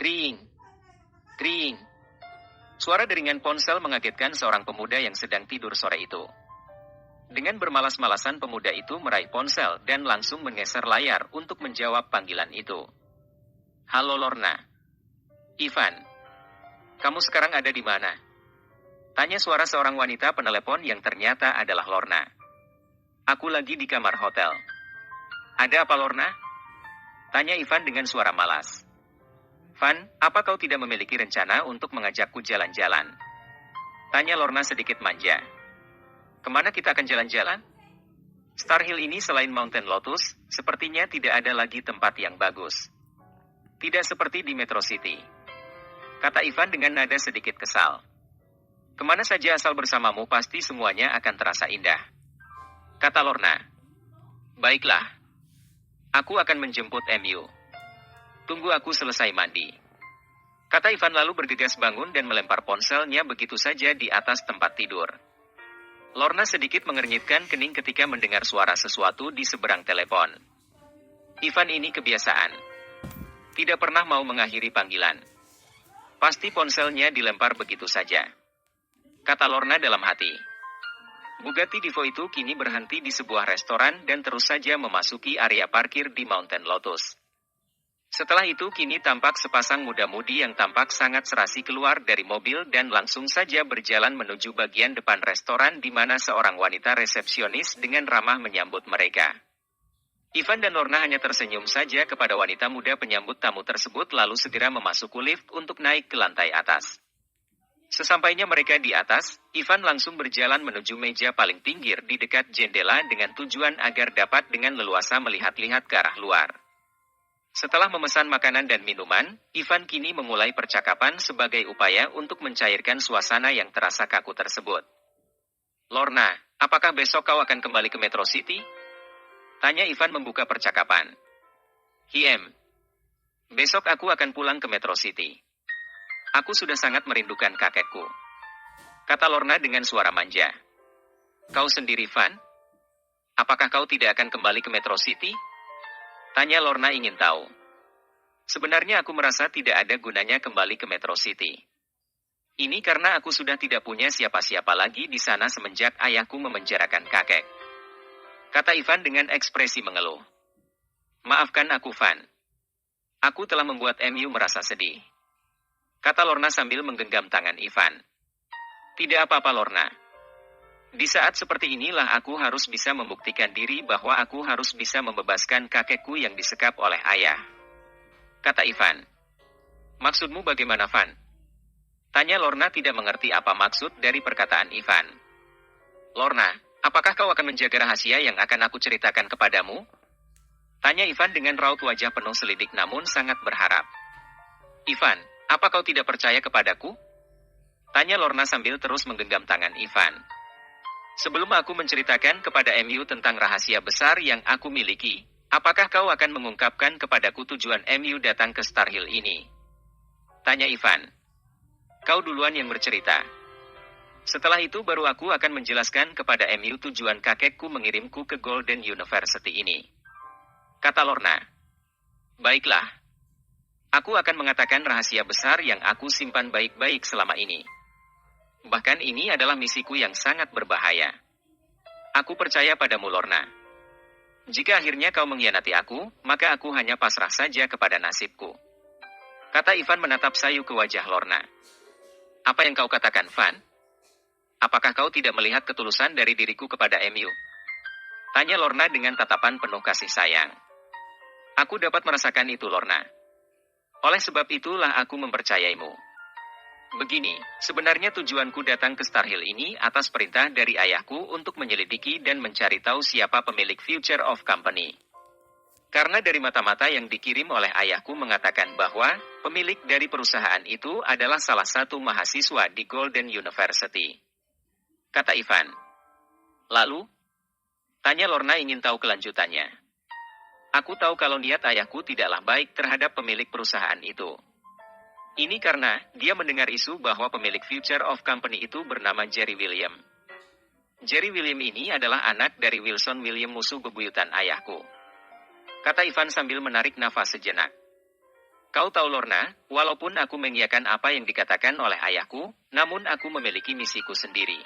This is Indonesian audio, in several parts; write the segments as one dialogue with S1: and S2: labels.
S1: Ring, ring. Suara deringan ponsel mengagetkan seorang pemuda yang sedang tidur sore itu. Dengan bermalas-malasan pemuda itu meraih ponsel dan langsung menggeser layar untuk menjawab panggilan itu. Halo Lorna. Ivan. Kamu sekarang ada di mana? Tanya suara seorang wanita penelepon yang ternyata adalah Lorna. Aku lagi di kamar hotel. Ada apa Lorna? Tanya Ivan dengan suara malas. Van, apa kau tidak memiliki rencana untuk mengajakku jalan-jalan? Tanya Lorna sedikit manja. Kemana kita akan jalan-jalan? Star Hill ini selain Mountain Lotus, sepertinya tidak ada lagi tempat yang bagus. Tidak seperti di Metro City. Kata Ivan dengan nada sedikit kesal. Kemana saja asal bersamamu pasti semuanya akan terasa indah. Kata Lorna. Baiklah. Aku akan menjemput MU. Tunggu aku selesai mandi. Kata Ivan lalu bergegas bangun dan melempar ponselnya begitu saja di atas tempat tidur. Lorna sedikit mengernyitkan kening ketika mendengar suara sesuatu di seberang telepon. Ivan ini kebiasaan. Tidak pernah mau mengakhiri panggilan. Pasti ponselnya dilempar begitu saja. Kata Lorna dalam hati. Bugatti Divo itu kini berhenti di sebuah restoran dan terus saja memasuki area parkir di Mountain Lotus. Setelah itu kini tampak sepasang muda-mudi yang tampak sangat serasi keluar dari mobil dan langsung saja berjalan menuju bagian depan restoran di mana seorang wanita resepsionis dengan ramah menyambut mereka. Ivan dan Lorna hanya tersenyum saja kepada wanita muda penyambut tamu tersebut lalu segera memasuki lift untuk naik ke lantai atas. Sesampainya mereka di atas, Ivan langsung berjalan menuju meja paling pinggir di dekat jendela dengan tujuan agar dapat dengan leluasa melihat-lihat ke arah luar. Setelah memesan makanan dan minuman, Ivan kini memulai percakapan sebagai upaya untuk mencairkan suasana yang terasa kaku tersebut. Lorna, apakah besok kau akan kembali ke Metro City? Tanya Ivan membuka percakapan. Besok aku akan pulang ke Metro City. Aku sudah sangat merindukan kakekku. Kata Lorna dengan suara manja. Kau sendiri, Van? Apakah kau tidak akan kembali ke Metro City? Tanya Lorna ingin tahu. Sebenarnya aku merasa tidak ada gunanya kembali ke Metro City. Ini karena aku sudah tidak punya siapa-siapa lagi di sana semenjak ayahku memenjarakan kakek. Kata Ivan dengan ekspresi mengeluh. Maafkan aku, Van. Aku telah membuat MU merasa sedih. Kata Lorna sambil menggenggam tangan Ivan. Tidak apa-apa Lorna. Di saat seperti inilah aku harus bisa membuktikan diri bahwa aku harus bisa membebaskan kakekku yang disekap oleh ayah. Kata Ivan. Maksudmu bagaimana, Van? Tanya Lorna tidak mengerti apa maksud dari perkataan Ivan. Lorna, apakah kau akan menjaga rahasia yang akan aku ceritakan kepadamu? Tanya Ivan dengan raut wajah penuh selidik namun sangat berharap. Ivan, apa kau tidak percaya kepadaku? Tanya Lorna sambil terus menggenggam tangan Ivan. Sebelum aku menceritakan kepada MU tentang rahasia besar yang aku miliki, apakah kau akan mengungkapkan kepadaku tujuan MU datang ke Star Hill ini? Tanya Ivan. Kau duluan yang bercerita. Setelah itu baru aku akan menjelaskan kepada MU tujuan kakekku mengirimku ke Golden University ini. Kata Lorna. Baiklah. Aku akan mengatakan rahasia besar yang aku simpan baik-baik selama ini. Bahkan ini adalah misiku yang sangat berbahaya. Aku percaya padamu Lorna. Jika akhirnya kau mengkhianati aku, maka aku hanya pasrah saja kepada nasibku. Kata Ivan menatap sayu ke wajah Lorna. Apa yang kau katakan, Van? Apakah kau tidak melihat ketulusan dari diriku kepada MU? Tanya Lorna dengan tatapan penuh kasih sayang. Aku dapat merasakan itu, Lorna. Oleh sebab itulah aku mempercayaimu. Begini, sebenarnya tujuanku datang ke Star Hill ini atas perintah dari ayahku untuk menyelidiki dan mencari tahu siapa pemilik Future of Company. Karena dari mata-mata yang dikirim oleh ayahku mengatakan bahwa pemilik dari perusahaan itu adalah salah satu mahasiswa di Golden University. Kata Ivan. Lalu? Tanya Lorna ingin tahu kelanjutannya. Aku tahu kalau niat ayahku tidaklah baik terhadap pemilik perusahaan itu. Ini karena dia mendengar isu bahwa pemilik Future of Company itu bernama Jerry William. Jerry William ini adalah anak dari Wilson William musuh bebuyutan ayahku. Kata Ivan sambil menarik nafas sejenak. Kau tahu Lorna, walaupun aku mengiyakan apa yang dikatakan oleh ayahku, namun aku memiliki misiku sendiri.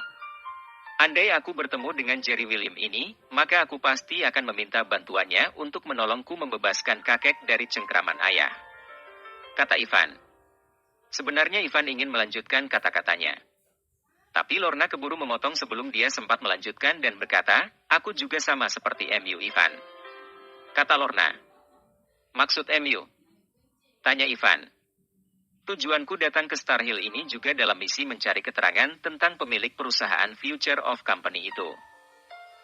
S1: Andai aku bertemu dengan Jerry William ini, maka aku pasti akan meminta bantuannya untuk menolongku membebaskan kakek dari cengkraman ayah. Kata Ivan. Sebenarnya Ivan ingin melanjutkan kata-katanya. Tapi Lorna keburu memotong sebelum dia sempat melanjutkan dan berkata, aku juga sama seperti MU Ivan. Kata Lorna. Maksud MU? Tanya Ivan. Tujuanku datang ke Star Hill ini juga dalam misi mencari keterangan tentang pemilik perusahaan Future of Company itu.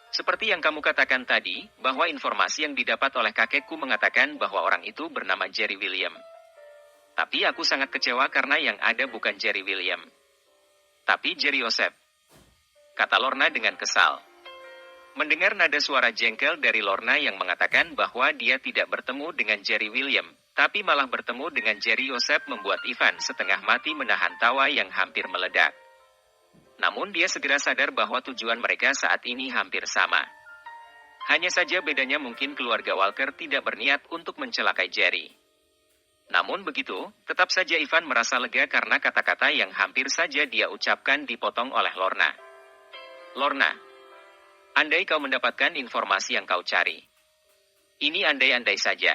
S1: Seperti yang kamu katakan tadi, bahwa informasi yang didapat oleh kakekku mengatakan bahwa orang itu bernama Jerry William. Tapi aku sangat kecewa karena yang ada bukan Jerry William, tapi Jerry Joseph. Kata Lorna dengan kesal. Mendengar nada suara jengkel dari Lorna yang mengatakan bahwa dia tidak bertemu dengan Jerry William, tapi malah bertemu dengan Jerry Joseph membuat Ivan setengah mati menahan tawa yang hampir meledak. Namun dia segera sadar bahwa tujuan mereka saat ini hampir sama. Hanya saja bedanya mungkin keluarga Walker tidak berniat untuk mencelakai Jerry. Namun begitu, tetap saja Ivan merasa lega karena kata-kata yang hampir saja dia ucapkan dipotong oleh Lorna. Lorna, andai kau mendapatkan informasi yang kau cari. Ini andai-andai saja.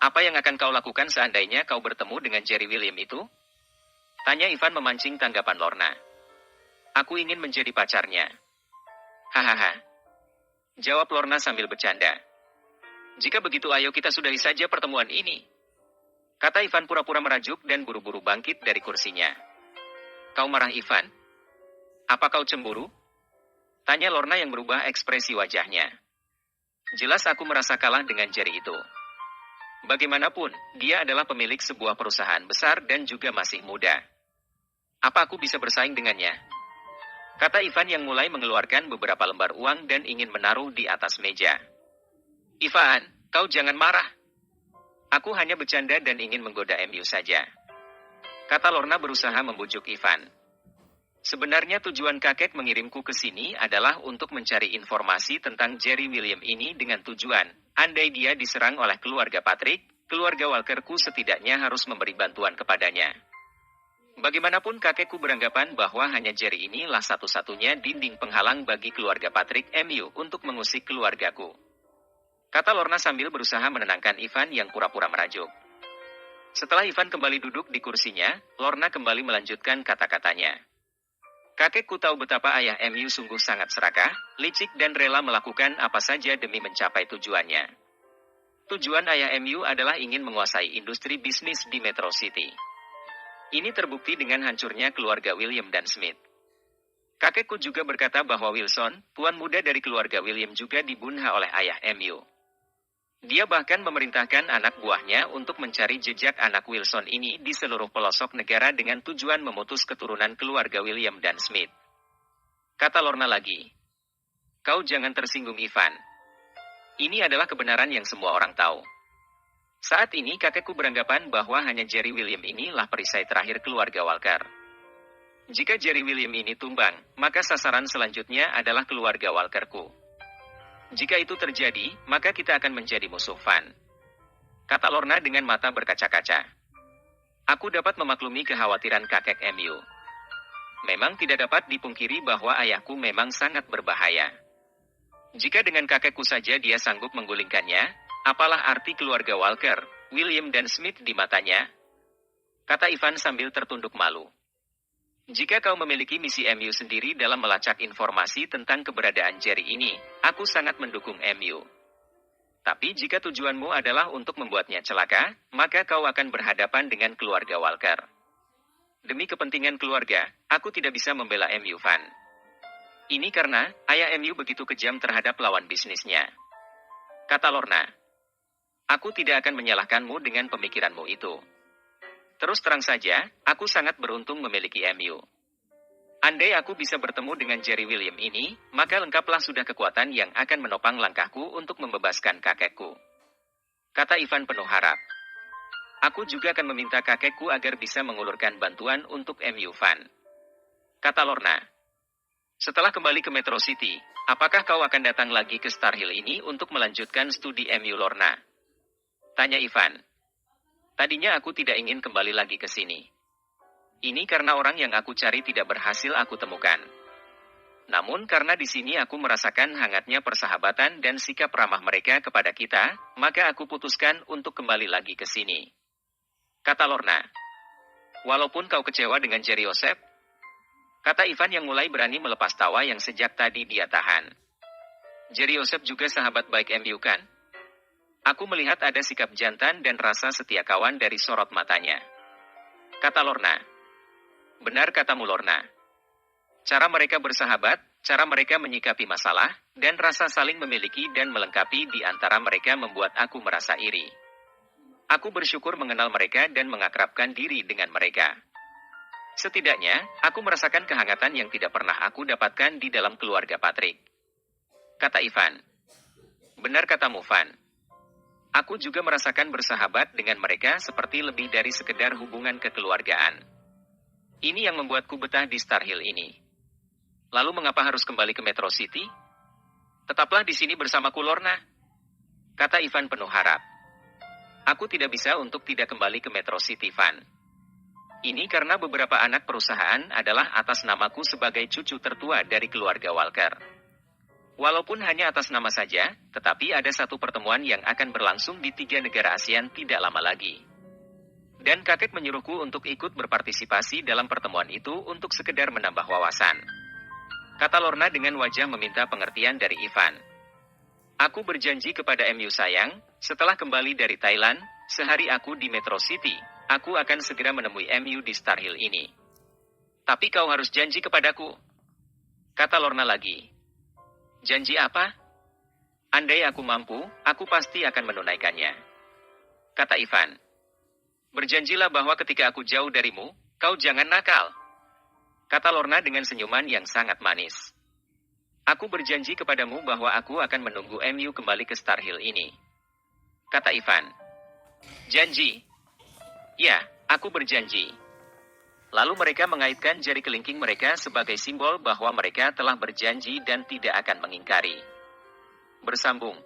S1: Apa yang akan kau lakukan seandainya kau bertemu dengan Jerry William itu? Tanya Ivan memancing tanggapan Lorna. Aku ingin menjadi pacarnya. Hahaha. Jawab Lorna sambil bercanda. Jika begitu ayo kita sudahi saja pertemuan ini. Kata Ivan pura-pura merajuk dan buru-buru bangkit dari kursinya. Kau marah Ivan? Apa kau cemburu? Tanya Lorna yang berubah ekspresi wajahnya. Jelas aku merasa kalah dengan Jerry itu. Bagaimanapun, dia adalah pemilik sebuah perusahaan besar dan juga masih muda. Apa aku bisa bersaing dengannya? Kata Ivan yang mulai mengeluarkan beberapa lembar uang dan ingin menaruh di atas meja. Ivan, kau jangan marah. Aku hanya bercanda dan ingin menggoda MU saja. Kata Lorna berusaha membujuk Ivan. Sebenarnya tujuan kakek mengirimku ke sini adalah untuk mencari informasi tentang Jerry William ini dengan tujuan, andai dia diserang oleh keluarga Patrick, keluarga Walkerku setidaknya harus memberi bantuan kepadanya. Bagaimanapun kakekku beranggapan bahwa hanya Jerry inilah satu-satunya dinding penghalang bagi keluarga Patrick MU untuk mengusik keluargaku. Kata Lorna sambil berusaha menenangkan Ivan yang pura-pura merajuk. Setelah Ivan kembali duduk di kursinya, Lorna kembali melanjutkan kata-katanya. Kakekku tahu betapa ayah MU sungguh sangat serakah, licik dan rela melakukan apa saja demi mencapai tujuannya. Tujuan ayah MU adalah ingin menguasai industri bisnis di Metro City. Ini terbukti dengan hancurnya keluarga William dan Smith. Kakekku juga berkata bahwa Wilson, tuan muda dari keluarga William juga dibunuh oleh ayah MU. Dia bahkan memerintahkan anak buahnya untuk mencari jejak anak Wilson ini di seluruh pelosok negara dengan tujuan memutus keturunan keluarga William dan Smith. Kata Lorna lagi. Kau jangan tersinggung Ivan. Ini adalah kebenaran yang semua orang tahu. Saat ini kakekku beranggapan bahwa hanya Jerry William inilah perisai terakhir keluarga Walker. Jika Jerry William ini tumbang, maka sasaran selanjutnya adalah keluarga Walkerku. Jika itu terjadi, maka kita akan menjadi musuh Van. Kata Lorna dengan mata berkaca-kaca. Aku dapat memaklumi kekhawatiran kakek MU. Memang tidak dapat dipungkiri bahwa ayahku memang sangat berbahaya. Jika dengan kakekku saja dia sanggup menggulingkannya, apalah arti keluarga Walker, William dan Smith di matanya? Kata Ivan sambil tertunduk malu. Jika kau memiliki misi MU sendiri dalam melacak informasi tentang keberadaan Jerry ini, aku sangat mendukung MU. Tapi jika tujuanmu adalah untuk membuatnya celaka, maka kau akan berhadapan dengan keluarga Walker. Demi kepentingan keluarga, aku tidak bisa membela MU Van. Ini karena, ayah MU begitu kejam terhadap lawan bisnisnya. Kata Lorna. Aku tidak akan menyalahkanmu dengan pemikiranmu itu. Terus terang saja, aku sangat beruntung memiliki MU. Andai aku bisa bertemu dengan Jerry William ini, maka lengkaplah sudah kekuatan yang akan menopang langkahku untuk membebaskan kakekku. Kata Ivan penuh harap. Aku juga akan meminta kakekku agar bisa mengulurkan bantuan untuk MU Van. Kata Lorna. Setelah kembali ke Metro City, apakah kau akan datang lagi ke Star Hill ini untuk melanjutkan studi MU Lorna? Tanya Ivan. Tadinya aku tidak ingin kembali lagi ke sini. Ini karena orang yang aku cari tidak berhasil aku temukan. Namun karena di sini aku merasakan hangatnya persahabatan dan sikap ramah mereka kepada kita, maka aku putuskan untuk kembali lagi ke sini. Kata Lorna. Walaupun kau kecewa dengan Jerry Joseph, kata Ivan yang mulai berani melepas tawa yang sejak tadi dia tahan. Jerry Joseph juga sahabat baik MU kan? Aku melihat ada sikap jantan dan rasa setia kawan dari sorot matanya. Kata Lorna. Benar katamu Lorna. Cara mereka bersahabat, cara mereka menyikapi masalah, dan rasa saling memiliki dan melengkapi di antara mereka membuat aku merasa iri. Aku bersyukur mengenal mereka dan mengakrabkan diri dengan mereka. Setidaknya, aku merasakan kehangatan yang tidak pernah aku dapatkan di dalam keluarga Patrick. Kata Ivan. Benar katamu Van. Aku juga merasakan bersahabat dengan mereka seperti lebih dari sekedar hubungan kekeluargaan. Ini yang membuatku betah di Star Hill ini. Lalu mengapa harus kembali ke Metro City? Tetaplah di sini bersamaku Lorna. Kata Ivan penuh harap. Aku tidak bisa untuk tidak kembali ke Metro City Van. Ini karena beberapa anak perusahaan adalah atas namaku sebagai cucu tertua dari keluarga Walker. Walaupun hanya atas nama saja, tetapi ada satu pertemuan yang akan berlangsung di 3 negara ASEAN tidak lama lagi. Dan kakek menyuruhku untuk ikut berpartisipasi dalam pertemuan itu untuk sekedar menambah wawasan. Kata Lorna dengan wajah meminta pengertian dari Ivan. Aku berjanji kepada MU sayang, setelah kembali dari Thailand, sehari aku di Metro City, aku akan segera menemui MU di Star Hill ini. Tapi kau harus janji kepadaku. Kata Lorna lagi. Janji apa? Andai aku mampu, aku pasti akan menunaikannya. Kata Ivan. Berjanjilah bahwa ketika aku jauh darimu, kau jangan nakal. Kata Lorna dengan senyuman yang sangat manis. Aku berjanji kepadamu bahwa aku akan menunggu MU kembali ke Star Hill ini. Kata Ivan. Janji. Ya, aku berjanji. Lalu mereka mengaitkan jari kelingking mereka sebagai simbol bahwa mereka telah berjanji dan tidak akan mengingkari. Bersambung.